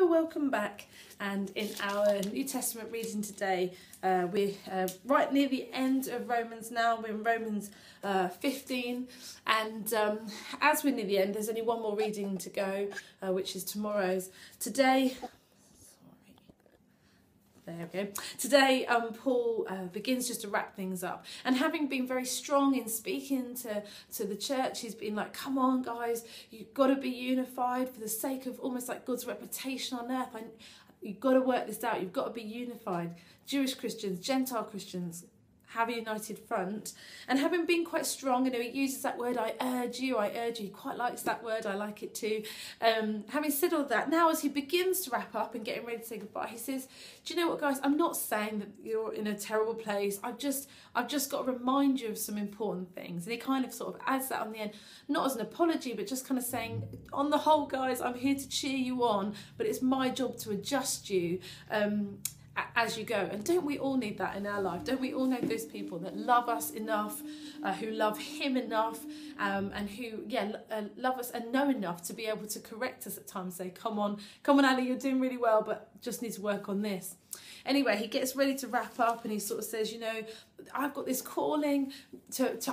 welcome back. And in our New Testament reading today, we're right near the end of Romans now. We're in Romans 15, and as we're near the end, there's only one more reading to go, which is tomorrow's. Today, there we go. Today, Paul begins just to wrap things up. And having been very strong in speaking to the church, he's been like, come on, guys, you've got to be unified for the sake of almost like God's reputation on earth. You've got to work this out. You've got to be unified. Jewish Christians, Gentile Christians, have a united front. And having been quite strong, he uses that word, I urge you. He quite likes that word. I like it too. Having said all that, now as he begins to wrap up and getting ready to say goodbye, he says, do you know what, guys? I'm not saying that you're in a terrible place. I've just got to remind you of some important things. And he kind of sort of adds that on the end, not as an apology, but just kind of saying, on the whole, guys, I'm here to cheer you on, but it's my job to adjust you as you go. And don't we all need that in our life? Don't we all know those people that love us enough, who love him enough, and who love us and know enough to be able to correct us at times, say, come on Ali, you're doing really well, but just need to work on this. Anyway, he gets ready to wrap up and he sort of says, I've got this calling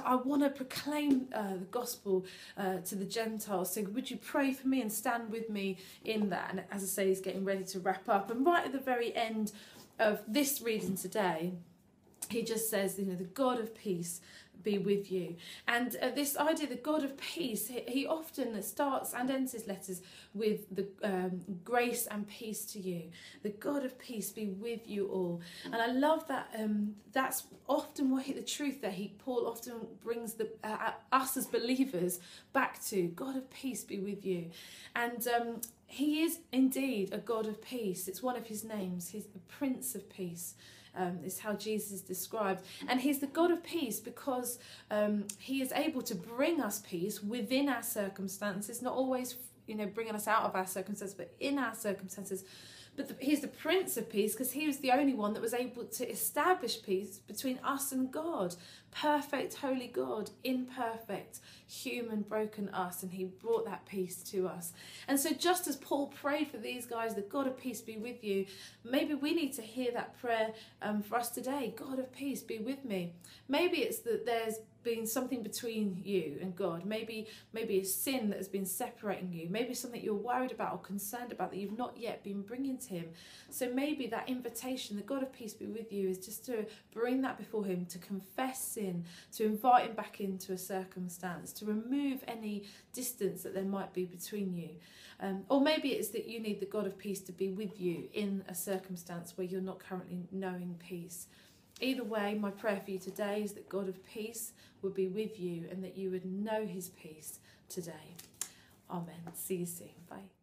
I want to proclaim the gospel to the Gentiles. So would you pray for me and stand with me in that? And as I say, he's getting ready to wrap up. And right at the very end of this reading today, he just says, the God of peace be with you. And this idea, the God of peace, he often starts and ends his letters with the grace and peace to you. The God of peace be with you all. And I love that. That's often the truth that Paul often brings us as believers back to. God of peace be with you. And he is indeed a God of peace. It's one of his names. He's the Prince of Peace. Is how Jesus is described. And he's the God of peace because he is able to bring us peace within our circumstances, not always bringing us out of our circumstances, but in our circumstances. But he's the Prince of Peace because he was the only one that was able to establish peace between us and God. Perfect, holy God, imperfect, human, broken us. And he brought that peace to us. And so just as Paul prayed for these guys, the God of peace be with you, maybe we need to hear that prayer for us today. God of peace be with me. Maybe it's that there's been something between you and God. Maybe a sin that has been separating you. Maybe something you're worried about or concerned about that you've not yet been bringing to him. So maybe that invitation, the God of peace be with you, is just to bring that before him, to confess sin, to invite him back into a circumstance, to remove any distance that there might be between you. Or maybe it's that you need the God of peace to be with you in a circumstance where you're not currently knowing peace. Either way, my prayer for you today is that God of peace would be with you and that you would know his peace today. Amen. See you soon. Bye.